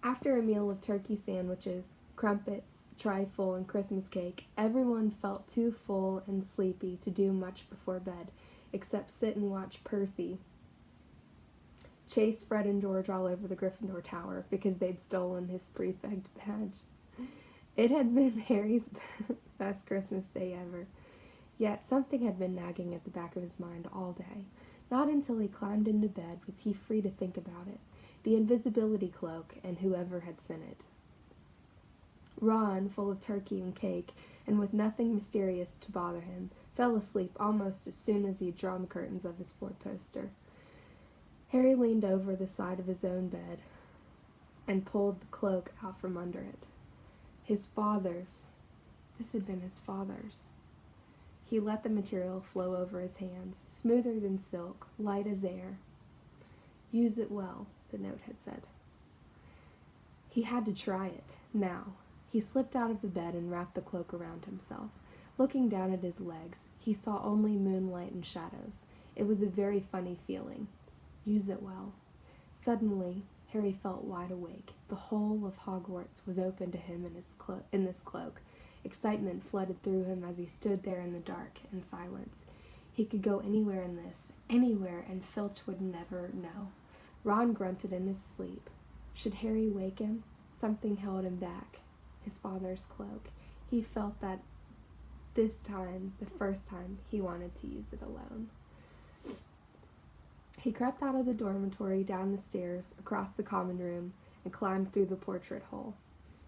After a meal of turkey sandwiches, crumpets, trifle, and Christmas cake, everyone felt too full and sleepy to do much before bed, except sit and watch Percy chase Fred and George all over the Gryffindor Tower because they'd stolen his prefect badge. It had been Harry's best Christmas day ever. Yet something had been nagging at the back of his mind all day. Not until he climbed into bed was he free to think about it. The invisibility cloak and whoever had sent it. Ron, full of turkey and cake, and with nothing mysterious to bother him, fell asleep almost as soon as he had drawn the curtains of his four-poster. Harry leaned over the side of his own bed and pulled the cloak out from under it. His father's. This had been his father's. He let the material flow over his hands, smoother than silk, light as air. Use it well, the note had said. He had to try it, now. He slipped out of the bed and wrapped the cloak around himself. Looking down at his legs, he saw only moonlight and shadows. It was a very funny feeling. Use it well. Suddenly, Harry felt wide awake. The whole of Hogwarts was open to him in this cloak. Excitement flooded through him as he stood there in the dark and silence. He could go anywhere in this, anywhere, and Filch would never know. Ron grunted in his sleep. Should Harry wake him? Something held him back. His father's cloak. He felt that this time, the first time, he wanted to use it alone. He crept out of the dormitory, down the stairs, across the common room, and climbed through the portrait hole.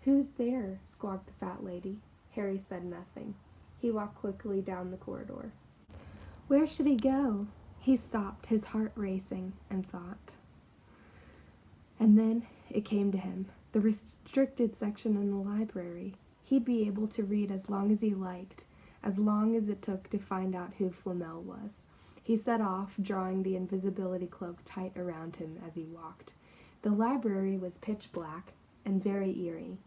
"Who's there?" squawked the fat lady. Harry said nothing. He walked quickly down the corridor. Where should he go? He stopped, his heart racing, and thought. And then it came to him, the restricted section in the library. He'd be able to read as long as he liked, as long as it took to find out who Flamel was. He set off, drawing the invisibility cloak tight around him as he walked. The library was pitch black and very eerie.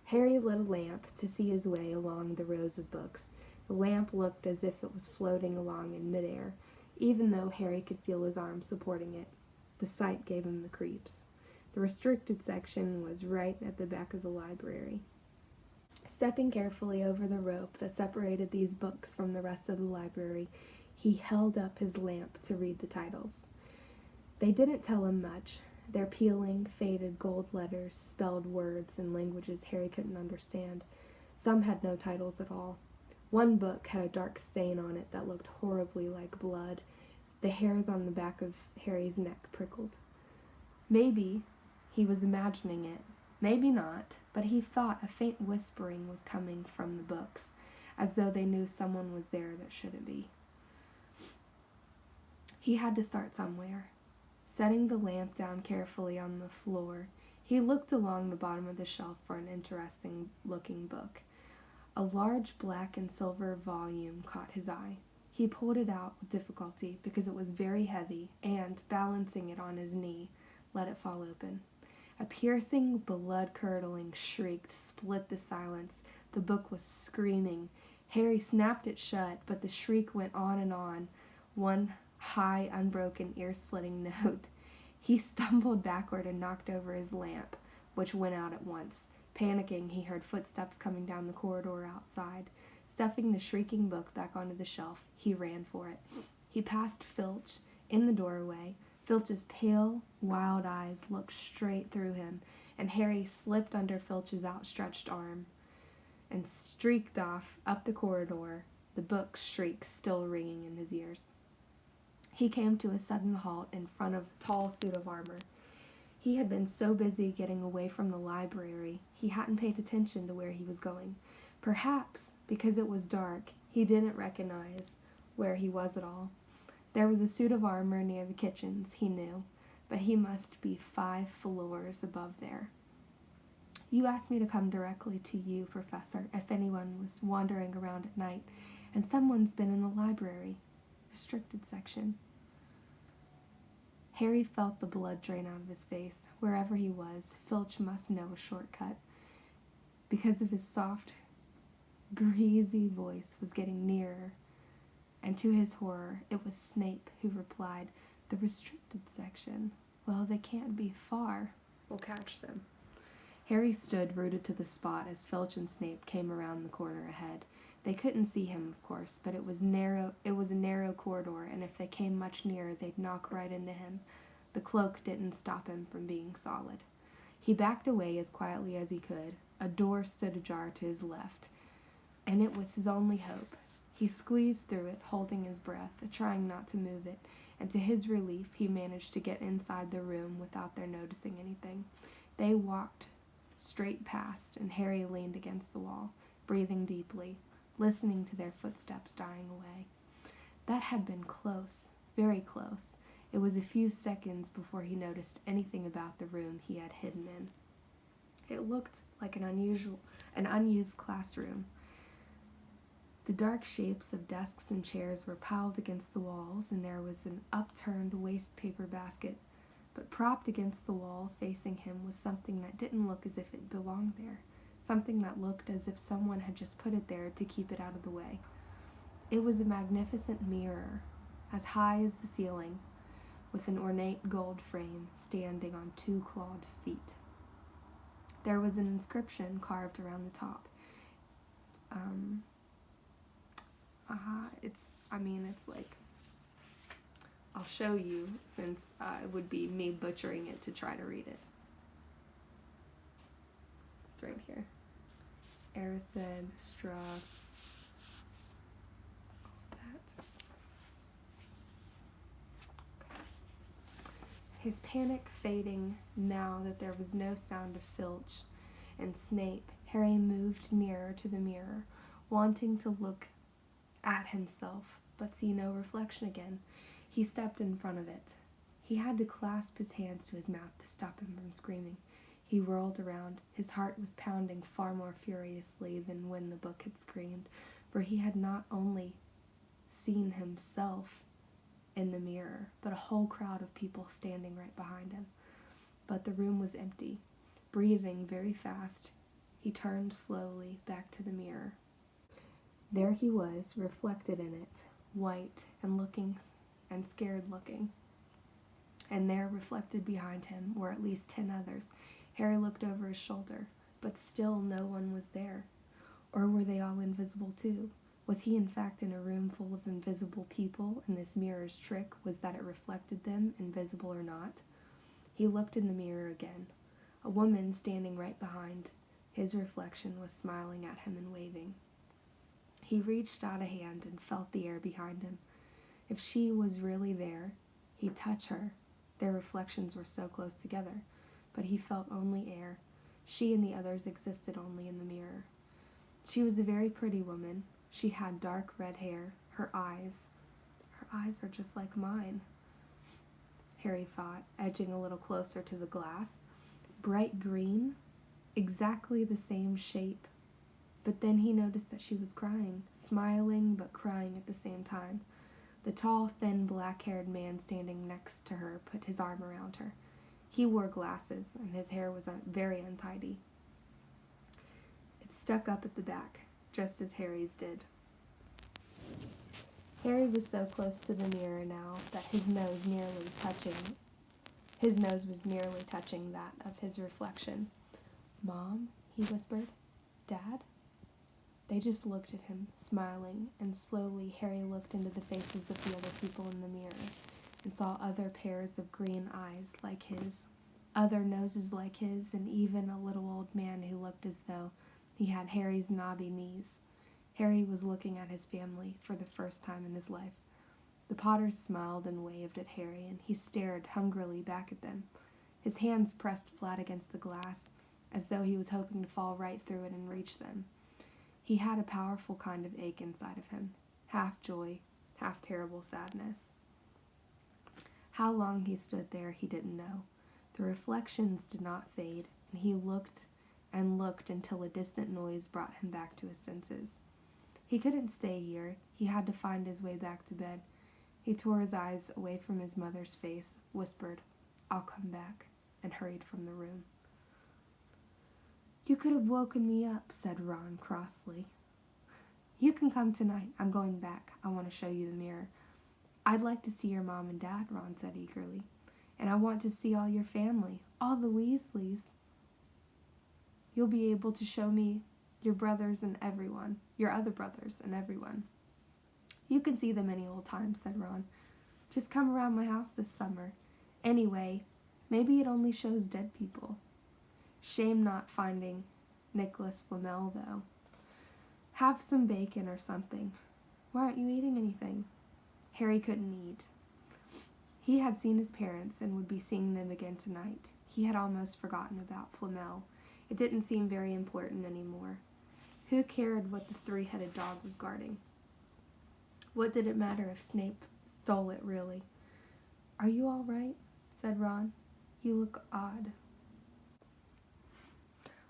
Harry lit a lamp to see his way along the rows of books. The lamp looked as if it was floating along in midair, even though Harry could feel his arm supporting it. The sight gave him the creeps. The restricted section was right at the back of the library. Stepping carefully over the rope that separated these books from the rest of the library, he held up his lamp to read the titles. They didn't tell him much. Their peeling, faded gold letters spelled words in languages Harry couldn't understand. Some had no titles at all. One book had a dark stain on it that looked horribly like blood. The hairs on the back of Harry's neck prickled. Maybe he was imagining it. Maybe not, but he thought a faint whispering was coming from the books, as though they knew someone was there that shouldn't be. He had to start somewhere. Setting the lamp down carefully on the floor, he looked along the bottom of the shelf for an interesting-looking book. A large black and silver volume caught his eye. He pulled it out with difficulty because it was very heavy and, balancing it on his knee, let it fall open. A piercing, blood-curdling shriek split the silence. The book was screaming. Harry snapped it shut, but the shriek went on, one high, unbroken, ear-splitting note. He stumbled backward and knocked over his lamp, which went out at once. Panicking, he heard footsteps coming down the corridor outside. Stuffing the shrieking book back onto the shelf, he ran for it. He passed Filch in the doorway. Filch's pale, wild eyes looked straight through him, and Harry slipped under Filch's outstretched arm and streaked off up the corridor, the book's shriek still ringing in his ears. He came to a sudden halt in front of a tall suit of armor. He had been so busy getting away from the library, he hadn't paid attention to where he was going. Perhaps, because it was dark, he didn't recognize where he was at all. There was a suit of armor near the kitchens, he knew, but he must be 5 floors above there. You asked me to come directly to you, Professor, if anyone was wandering around at night, and someone's been in the library. Restricted section. Harry felt the blood drain out of his face. Wherever he was, Filch must know a shortcut. Because of his soft, greasy voice was getting nearer, and to his horror, it was Snape who replied, "The restricted section. Well, they can't be far. We'll catch them." Harry stood rooted to the spot as Filch and Snape came around the corner ahead. They couldn't see him, of course, but it was a narrow corridor, and if they came much nearer, they'd knock right into him. The cloak didn't stop him from being solid. He backed away as quietly as he could. A door stood ajar to his left, and it was his only hope. He squeezed through it, holding his breath, trying not to move it, and to his relief, he managed to get inside the room without their noticing anything. They walked straight past, and Harry leaned against the wall, breathing deeply, listening to their footsteps dying away. That had been close, very close. It was a few seconds before he noticed anything about the room he had hidden in. It looked like an unused classroom. The dark shapes of desks and chairs were piled against the walls, and there was an upturned waste paper basket. But propped against the wall, facing him, was something that didn't look as if it belonged there. Something that looked as if someone had just put it there to keep it out of the way. It was a magnificent mirror, as high as the ceiling, with an ornate gold frame standing on 2 clawed feet. There was an inscription carved around the top. It's like, I'll show you, since it would be me butchering it to try to read it. It's right here. Erised, Straw, that. His panic fading now that there was no sound of Filch and Snape, Harry moved nearer to the mirror, wanting to look at himself, but see no reflection again. He stepped in front of it. He had to clasp his hands to his mouth to stop him from screaming. He whirled around. His heart was pounding far more furiously than when the book had screamed, for he had not only seen himself in the mirror, but a whole crowd of people standing right behind him. But the room was empty. Breathing very fast, he turned slowly back to the mirror. There he was, reflected in it, white and scared looking. And there, reflected behind him, were at least 10 others. Harry looked over his shoulder, but still no one was there. Or were they all invisible too? Was he in fact in a room full of invisible people, and this mirror's trick was that it reflected them, invisible or not? He looked in the mirror again. A woman standing right behind his reflection was smiling at him and waving. He reached out a hand and felt the air behind him. If she was really there, he'd touch her. Their reflections were so close together, but he felt only air. She and the others existed only in the mirror. She was a very pretty woman. She had dark red hair. Her eyes are just like mine, Harry thought, edging a little closer to the glass. Bright green, exactly the same shape. But then he noticed that she was crying, smiling but crying at the same time. The tall, thin, black-haired man standing next to her put his arm around her. He wore glasses, and his hair was very untidy. It stuck up at the back, just as Harry's did. Harry was so close to the mirror now that his nose was nearly touching that of his reflection. "Mom?" he whispered. "Dad?" They just looked at him, smiling, and slowly Harry looked into the faces of the other people in the mirror and saw other pairs of green eyes like his, other noses like his, and even a little old man who looked as though he had Harry's knobby knees. Harry was looking at his family for the first time in his life. The Potters smiled and waved at Harry, and he stared hungrily back at them, his hands pressed flat against the glass, as though he was hoping to fall right through it and reach them. He had a powerful kind of ache inside of him, half joy, half terrible sadness. How long he stood there he didn't know. The reflections did not fade, and he looked and looked until a distant noise brought him back to his senses. He couldn't stay here. He had to find his way back to bed. He tore his eyes away from his mother's face, whispered, "I'll come back," and hurried from the room. "You could have woken me up," said Ron crossly. "You can come tonight. I'm going back. I want to show you the mirror." "I'd like to see your mom and dad," Ron said eagerly. "And I want to see all your family, all the Weasleys." You'll be able to show me your brothers and everyone, your other brothers and everyone. You can see them any old time, said Ron. Just come around my house this summer. Anyway, maybe it only shows dead people. Shame not finding Nicholas Flamel, though. Have some bacon or something. Why aren't you eating anything? Harry couldn't eat. He had seen his parents and would be seeing them again tonight. He had almost forgotten about Flamel. It didn't seem very important anymore. Who cared what the three-headed dog was guarding? What did it matter if Snape stole it, really? Are you all right? Said Ron. You look odd.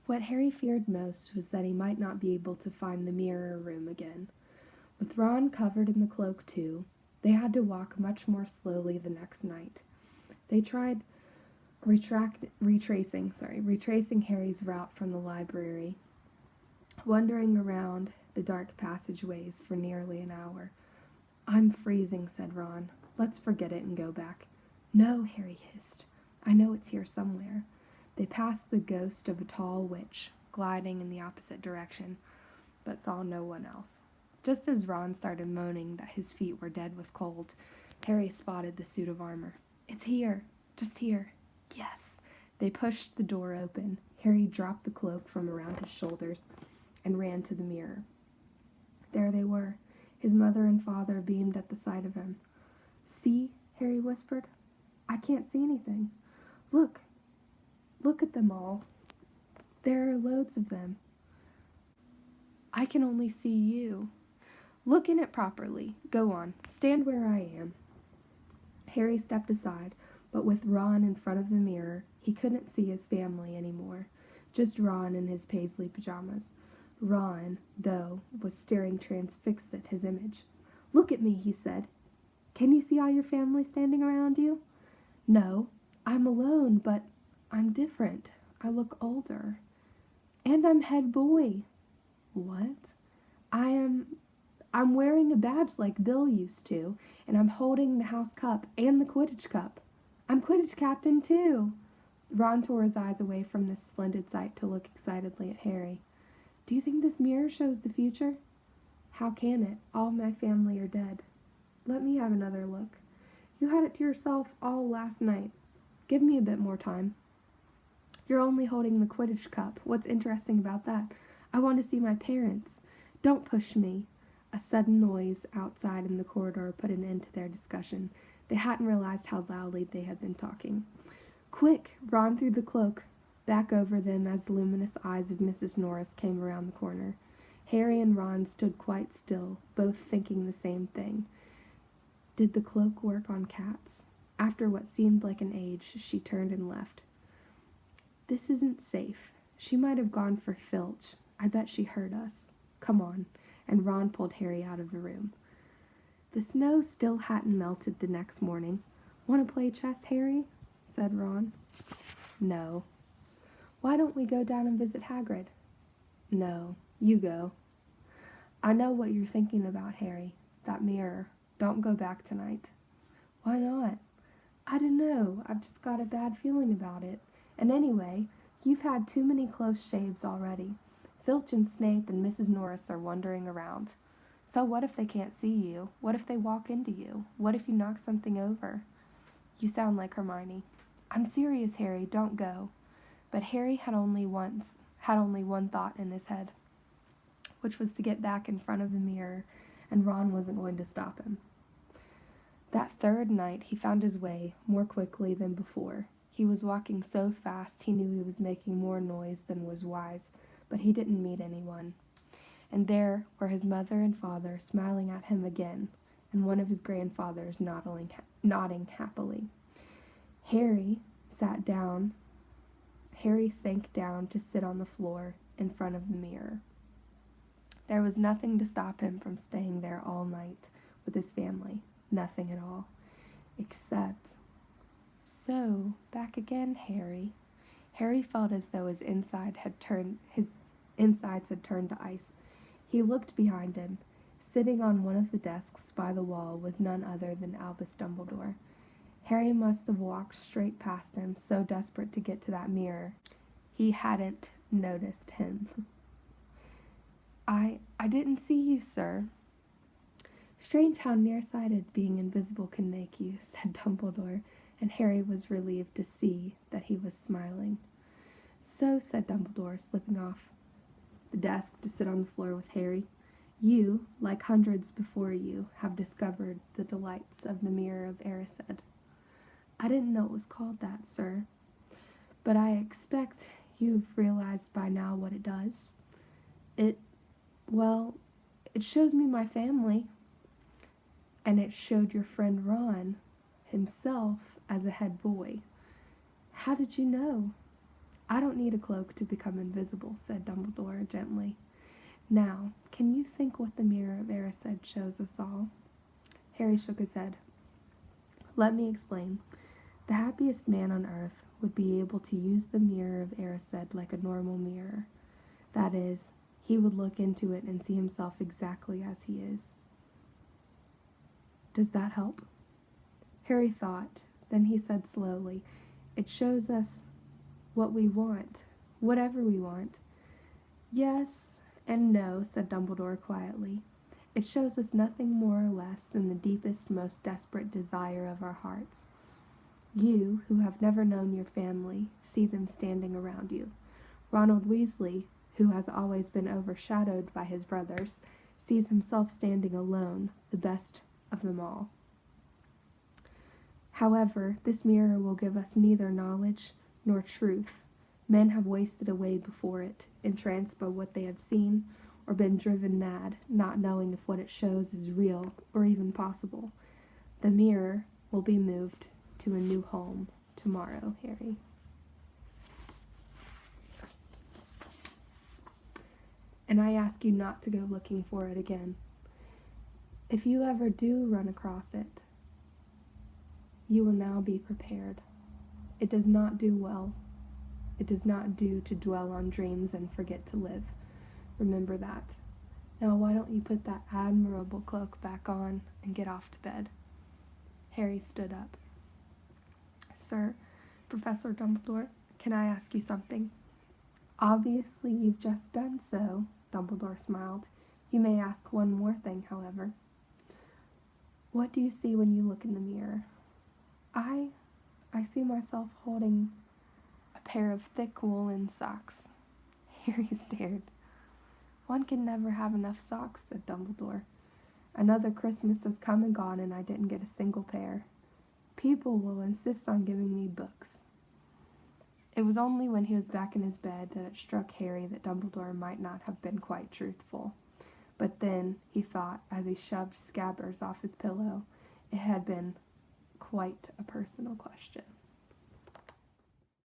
What Harry feared most was that he might not be able to find the mirror room again. With Ron covered in the cloak, too, they had to walk much more slowly the next night. They tried retracing Harry's route from the library, wandering around the dark passageways for nearly an hour. I'm freezing, said Ron. Let's forget it and go back. No, Harry hissed. I know it's here somewhere. They passed the ghost of a tall witch, gliding in the opposite direction, but saw no one else. Just as Ron started moaning that his feet were dead with cold, Harry spotted the suit of armor. It's here, just here. Yes. They pushed the door open. Harry dropped the cloak from around his shoulders and ran to the mirror. There they were. His mother and father beamed at the sight of him. See, Harry whispered. I can't see anything. Look at them all. There are loads of them. I can only see you. Look in it properly. Go on. Stand where I am. Harry stepped aside, but with Ron in front of the mirror, he couldn't see his family anymore. Just Ron in his paisley pajamas. Ron, though, was staring transfixed at his image. Look at me, he said. Can you see all your family standing around you? No, I'm alone, but I'm different. I look older. And I'm head boy. What? I'm wearing a badge like Bill used to, and I'm holding the house cup and the Quidditch cup. I'm Quidditch captain, too. Ron tore his eyes away from this splendid sight to look excitedly at Harry. Do you think this mirror shows the future? How can it? All my family are dead. Let me have another look. You had it to yourself all last night. Give me a bit more time. You're only holding the Quidditch cup. What's interesting about that? I want to see my parents. Don't push me. A sudden noise outside in the corridor put an end to their discussion. They hadn't realized how loudly they had been talking. Quick! Ron threw the cloak back over them as the luminous eyes of Mrs. Norris came around the corner. Harry and Ron stood quite still, both thinking the same thing. Did the cloak work on cats? After what seemed like an age, she turned and left. This isn't safe. She might have gone for Filch. I bet she heard us. Come on. And Ron pulled Harry out of the room. The snow still hadn't melted the next morning. Want to play chess, Harry? Said Ron. No. Why don't we go down and visit Hagrid? No, you go. I know what you're thinking about, Harry. That mirror. Don't go back tonight. Why not? I don't know. I've just got a bad feeling about it. And anyway, you've had too many close shaves already. Filch and Snape and Mrs. Norris are wandering around. So what if they can't see you? What if they walk into you? What if you knock something over? You sound like Hermione. I'm serious, Harry. Don't go. But Harry had only one thought in his head, which was to get back in front of the mirror, and Ron wasn't going to stop him. That third night he found his way more quickly than before. He was walking so fast he knew he was making more noise than was wise, but he didn't meet anyone. And there were his mother and father smiling at him again, and one of his grandfathers nodding happily. Harry sank down to sit on the floor in front of the mirror. There was nothing to stop him from staying there all night with his family. Nothing at all. Except... So, back again, Harry. Harry felt as though his insides had turned to ice. He looked behind him. Sitting on one of the desks by the wall was none other than Albus Dumbledore. Harry must have walked straight past him, so desperate to get to that mirror. He hadn't noticed him. I didn't see you, sir. Strange how nearsighted being invisible can make you, said Dumbledore, and Harry was relieved to see that he was smiling. So, said Dumbledore, slipping off the desk to sit on the floor with Harry, you, like hundreds before you, have discovered the delights of the Mirror of Erised. I didn't know it was called that, sir, but I expect you've realized by now what it does. It shows me my family, and it showed your friend Ron himself as a head boy. How did you know? I don't need a cloak to become invisible, said Dumbledore gently. Now, can you think what the Mirror of Erised shows us all? Harry shook his head. Let me explain. The happiest man on earth would be able to use the Mirror of Erised like a normal mirror. That is, he would look into it and see himself exactly as he is. Does that help? Harry thought. Then he said slowly, It shows us what we want, whatever we want. Yes and no, said Dumbledore quietly. It shows us nothing more or less than the deepest, most desperate desire of our hearts. You, who have never known your family, see them standing around you. Ronald Weasley, who has always been overshadowed by his brothers, sees himself standing alone, the best of them all. However, this mirror will give us neither knowledge nor truth. Men have wasted away before it, entranced by what they have seen, or been driven mad, not knowing if what it shows is real or even possible. The mirror will be moved to a new home tomorrow, Harry. And I ask you not to go looking for it again. If you ever do run across it, you will now be prepared. It does not do well. It does not do to dwell on dreams and forget to live. Remember that. Now why don't you put that admirable cloak back on and get off to bed? Harry stood up. Sir, Professor Dumbledore, can I ask you something? Obviously you've just done so, Dumbledore smiled. You may ask one more thing, however. What do you see when you look in the mirror? I see myself holding a pair of thick woolen socks. Harry stared. One can never have enough socks, said Dumbledore. Another Christmas has come and gone and I didn't get a single pair. People will insist on giving me books. It was only when he was back in his bed that it struck Harry that Dumbledore might not have been quite truthful. But then, he thought, as he shoved Scabbers off his pillow, it had been quite a personal question.